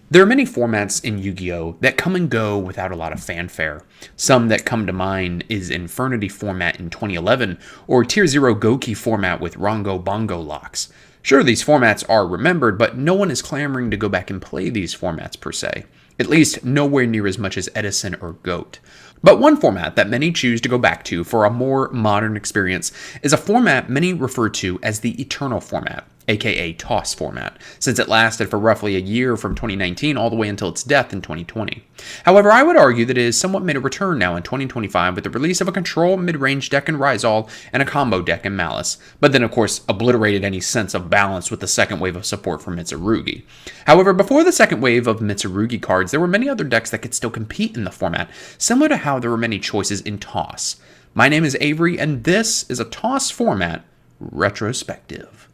There are many formats in Yu-Gi-Oh! That come and go without a lot of fanfare. Some that come to mind is Infernity format in 2011, or Tier 0 Goki format with Rongo Bongo locks. Sure, these formats are remembered, but no one is clamoring to go back and play these formats per se. At least nowhere near as much as Edison or GOAT. But one format that many choose to go back to for a more modern experience is a format many refer to as the Eternal format, aka TOS format, since it lasted for roughly a year from 2019 all the way until its death in 2020. However, I would argue that it has somewhat made a return now in 2025 with the release of a control mid-range deck in Rizal and a combo deck in Malice, but then of course obliterated any sense of balance with the second wave of support for Mitsurugi. However, before the second wave of Mitsurugi cards, there were many other decks that could still compete in the format, similar to how there were many choices in TOS. My name is Avery, and this is a TOS format retrospective.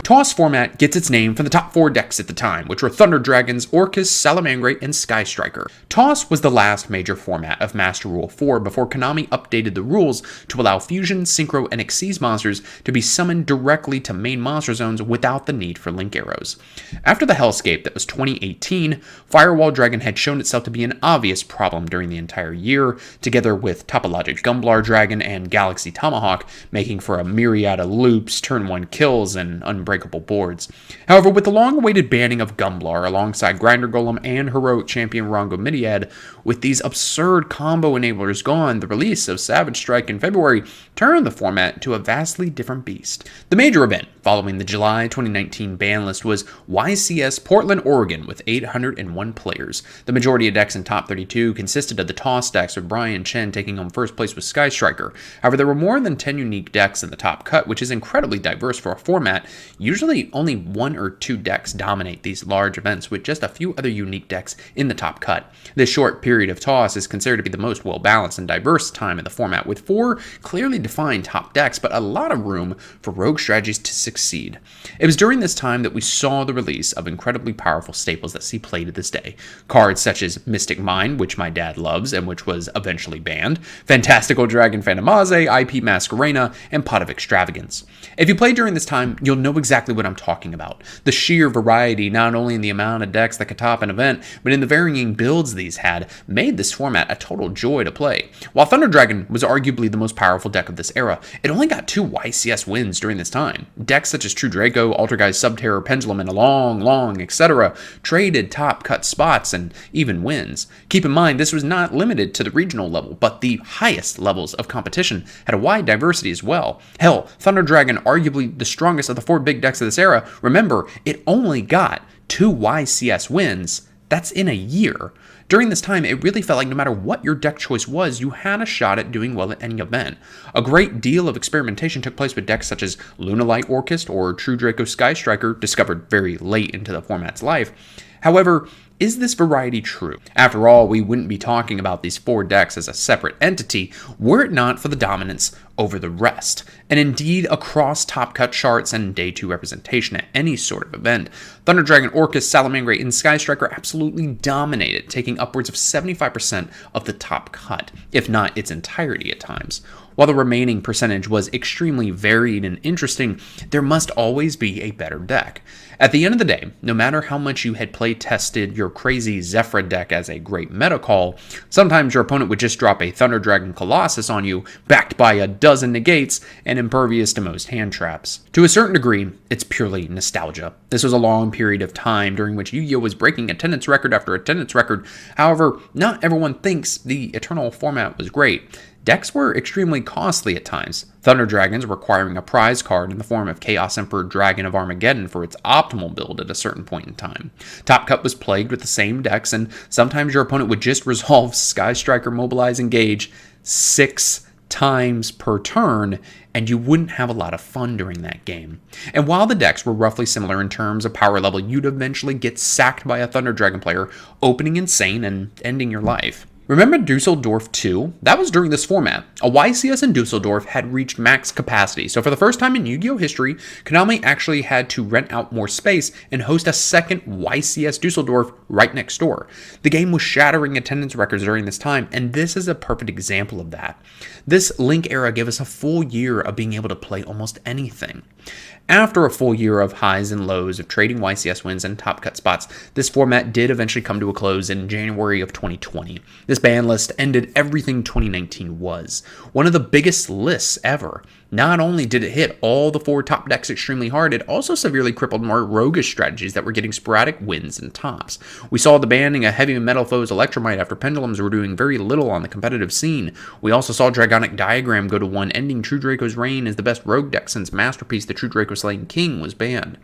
TOS format gets its name from the top 4 decks at the time, which were Thunder Dragons, Orcus, Salamangreat, and Sky Striker. TOS was the last major format of Master Rule 4 before Konami updated the rules to allow Fusion, Synchro, and Xyz monsters to be summoned directly to main monster zones without the need for link arrows. After the Hellscape that was 2018, Firewall Dragon had shown itself to be an obvious problem during the entire year, together with Topologic Gumblar Dragon and Galaxy Tomahawk, making for a myriad of loops, turn 1 kills, and unbreakable boards. However, with the long-awaited banning of Gumblar alongside Grinder Golem and heroic champion Rongo Midiad, with these absurd combo enablers gone, the release of Savage Strike in February turned the format into a vastly different beast. The major event following the July 2019 ban list was YCS Portland, Oregon with 801 players. The majority of decks in top 32 consisted of the TOS decks, with Brian Chen taking home first place with Sky Striker. However, there were more than 10 unique decks in the top cut, which is incredibly diverse for a format. Usually only 1 or 2 decks dominate these large events, with just a few other unique decks in the top cut. This short period of TOS is considered to be the most well-balanced and diverse time in the format, with 4 clearly defined top decks, but a lot of room for rogue strategies to succeed. It was during this time that we saw the release of incredibly powerful staples that see play to this day. Cards such as Mystic Mind, which my dad loves and which was eventually banned, Fantastical Dragon Phantomaze, IP Masquerena, and Pot of Extravagance. If you played during this time, you'll know exactly what I'm talking about. The sheer variety, not only in the amount of decks that could top an event, but in the varying builds these had, made this format a total joy to play. While Thunder Dragon was arguably the most powerful deck of this era, it only got 2 YCS wins during this time. Decks such as True Draco, Altergeist, Subterror, Pendulum, and Long, etc. traded top cut spots and even wins. Keep in mind, this was not limited to the regional level, but the highest levels of competition had a wide diversity as well. Hell, Thunder Dragon, arguably the strongest of the 4 big decks of this era, remember, it only got 2 YCS wins. That's in a year. During this time, it really felt like no matter what your deck choice was, you had a shot at doing well at any event. A great deal of experimentation took place with decks such as Lunalight Orchest or True Draco Sky Striker, discovered very late into the format's life. However, is this variety true? After all, we wouldn't be talking about these 4 decks as a separate entity were it not for the dominance over the rest, and indeed across top cut charts and day 2 representation at any sort of event. Thunder Dragon, Orcus, Salamangreat, and Sky Striker absolutely dominated, taking upwards of 75% of the top cut, if not its entirety at times. While the remaining percentage was extremely varied and interesting, there must always be a better deck. At the end of the day, no matter how much you had play tested your crazy Zephyr deck as a great meta call, sometimes your opponent would just drop a Thunder Dragon Colossus on you, backed by a dozen negates and impervious to most hand traps. To a certain degree, it's purely nostalgia. This was a long period of time during which Yu-Gi-Oh! Was breaking attendance record after attendance record. However, not everyone thinks the Eternal format was great. Decks were extremely costly at times, Thunder Dragons requiring a prize card in the form of Chaos Emperor Dragon of Armageddon for its optimal build at a certain point in time. Top Cut was plagued with the same decks, and sometimes your opponent would just resolve Sky Striker Mobilize Engage 6 times per turn, and you wouldn't have a lot of fun during that game. And while the decks were roughly similar in terms of power level, you'd eventually get sacked by a Thunder Dragon player, opening Insane and ending your life. Remember Dusseldorf 2? That was during this format. A YCS in Dusseldorf had reached max capacity, so for the first time in Yu-Gi-Oh history, Konami actually had to rent out more space and host a second YCS Dusseldorf right next door. The game was shattering attendance records during this time, and this is a perfect example of that. This Link era gave us a full year of being able to play almost anything. After a full year of highs and lows of trading YCS wins and top cut spots, this format did eventually come to a close in January of 2020. This ban list ended everything 2019 was. One of the biggest lists ever. Not only did it hit all the 4 top decks extremely hard, it also severely crippled more roguish strategies that were getting sporadic wins and tops. We saw the banning of Heavy Metal Foes Electromite after Pendulums were doing very little on the competitive scene. We also saw Dragonic Diagram go to 1, ending True Draco's reign as the best rogue deck since Masterpiece, the True Draco Slaying King, was banned.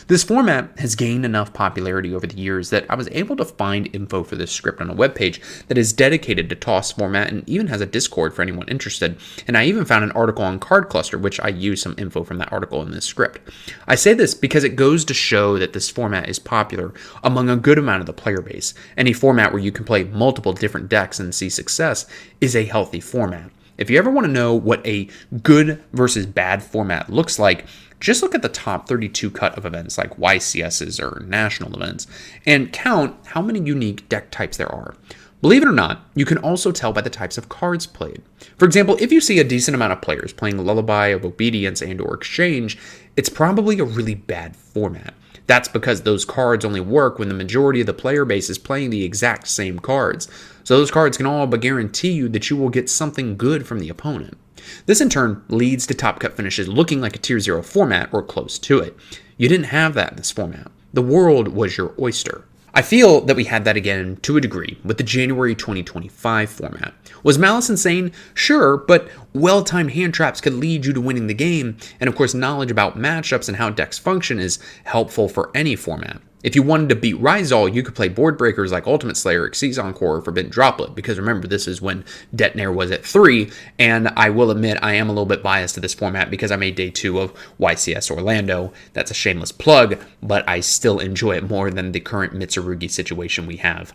This format has gained enough popularity over the years that I was able to find info for this script on a webpage that is dedicated to TOS format and even has a Discord for anyone interested, and I even found an article on Card Cluster, which I use some info from that article in this script. I say this because it goes to show that this format is popular among a good amount of the player base. Any format where you can play multiple different decks and see success is a healthy format. If you ever want to know what a good versus bad format looks like, just look at the top 32 cut of events like YCSs or national events and count how many unique deck types there are. Believe it or not, you can also tell by the types of cards played. For example, if you see a decent amount of players playing Lullaby of Obedience and or Exchange, it's probably a really bad format. That's because those cards only work when the majority of the player base is playing the exact same cards. So those cards can all but guarantee you that you will get something good from the opponent. This in turn leads to top cut finishes looking like a tier 0 format or close to it. You didn't have that in this format. The world was your oyster. I feel that we had that again to a degree with the January 2025 format. Was Malice insane? Sure, but well-timed hand traps could lead you to winning the game, and of course knowledge about matchups and how decks function is helpful for any format. If you wanted to beat Rizal, you could play board breakers like Ultimate Slayer, Xyz Encore, or Forbidden Droplet, because remember, this is when Detonair was at 3, and I will admit I am a little bit biased to this format because I made Day 2 of YCS Orlando. That's a shameless plug, but I still enjoy it more than the current Mitsurugi situation we have.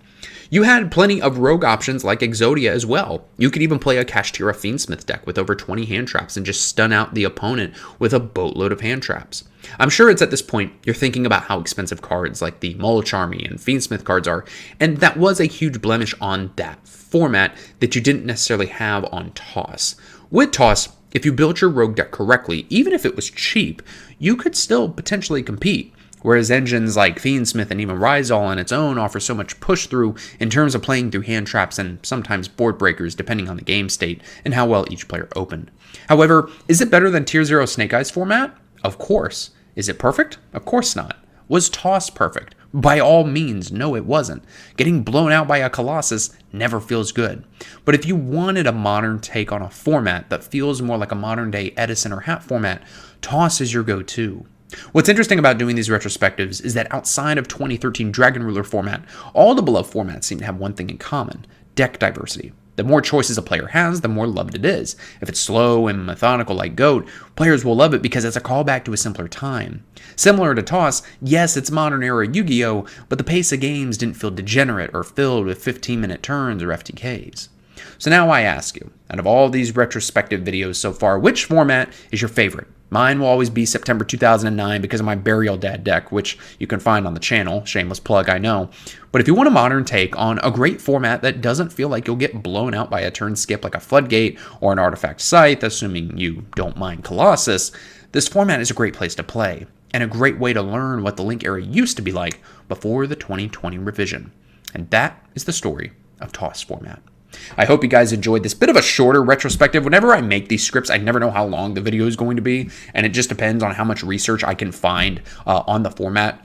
You had plenty of rogue options like Exodia as well. You could even play a Kashtira Fiendsmith deck with over 20 hand traps and just stun out the opponent with a boatload of hand traps. I'm sure it's at this point you're thinking about how expensive cards like the Molocharmy and Fiendsmith cards are, and that was a huge blemish on that format that you didn't necessarily have on TOS. With TOS, if you built your rogue deck correctly, even if it was cheap, you could still potentially compete. Whereas engines like Fiendsmith and even Rizal on its own offer so much push-through in terms of playing through hand traps and sometimes board breakers depending on the game state and how well each player opened. However, is it better than Tier 0 Snake Eyes format? Of course. Is it perfect? Of course not. Was TOS perfect? By all means, no it wasn't. Getting blown out by a Colossus never feels good. But if you wanted a modern take on a format that feels more like a modern day Edison or Hat format, TOS is your go-to. What's interesting about doing these retrospectives is that outside of 2013 Dragon Ruler format, all the beloved formats seem to have one thing in common: deck diversity. The more choices a player has, the more loved it is. If it's slow and methodical like GOAT, players will love it because it's a callback to a simpler time. Similar to TOS, yes, it's modern era Yu-Gi-Oh, but the pace of games didn't feel degenerate or filled with 15-minute turns or FTKs. So now I ask you, out of all these retrospective videos so far, which format is your favorite? Mine will always be September 2009 because of my Burial Dad deck, which you can find on the channel. Shameless plug, I know. But if you want a modern take on a great format that doesn't feel like you'll get blown out by a turn skip like a Floodgate or an Artifact Scythe, assuming you don't mind Colossus, this format is a great place to play and a great way to learn what the Link era used to be like before the 2020 revision. And that is the story of TOS format. I hope you guys enjoyed this bit of a shorter retrospective. Whenever I make these scripts, I never know how long the video is going to be, and it just depends on how much research I can find on the format.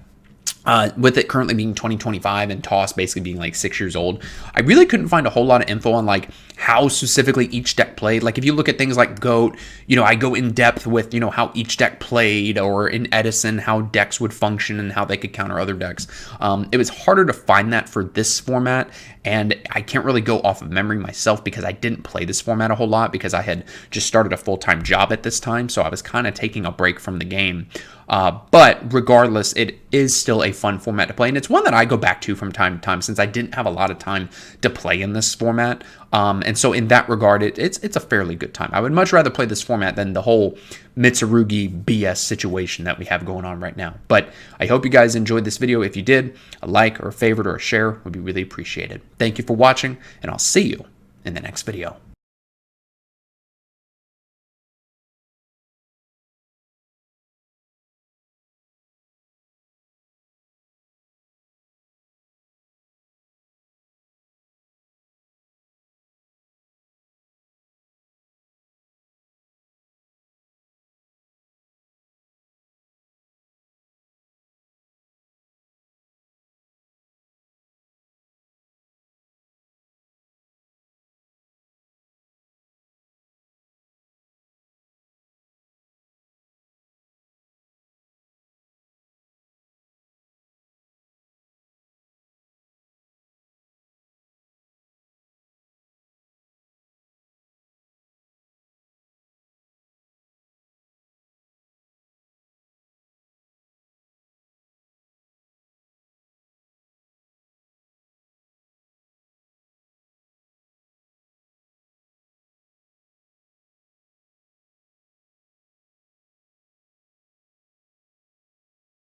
With it currently being 2025 and TOS basically being like 6 years old, I really couldn't find a whole lot of info on like how specifically each deck played. Like if you look at things like GOAT, I go in depth with, how each deck played, or in Edison, how decks would function and how they could counter other decks. It was harder to find that for this format, and I can't really go off of memory myself because I didn't play this format a whole lot because I had just started a full-time job at this time, so I was kind of taking a break from the game. But regardless, it is still a fun format to play, and it's one that I go back to from time to time since I didn't have a lot of time to play in this format. And so in that regard, it's a fairly good time. I would much rather play this format than the whole Mitsurugi BS situation that we have going on right now. But I hope you guys enjoyed this video. If you did, a like or a favorite or a share would be really appreciated. Thank you for watching, and I'll see you in the next video.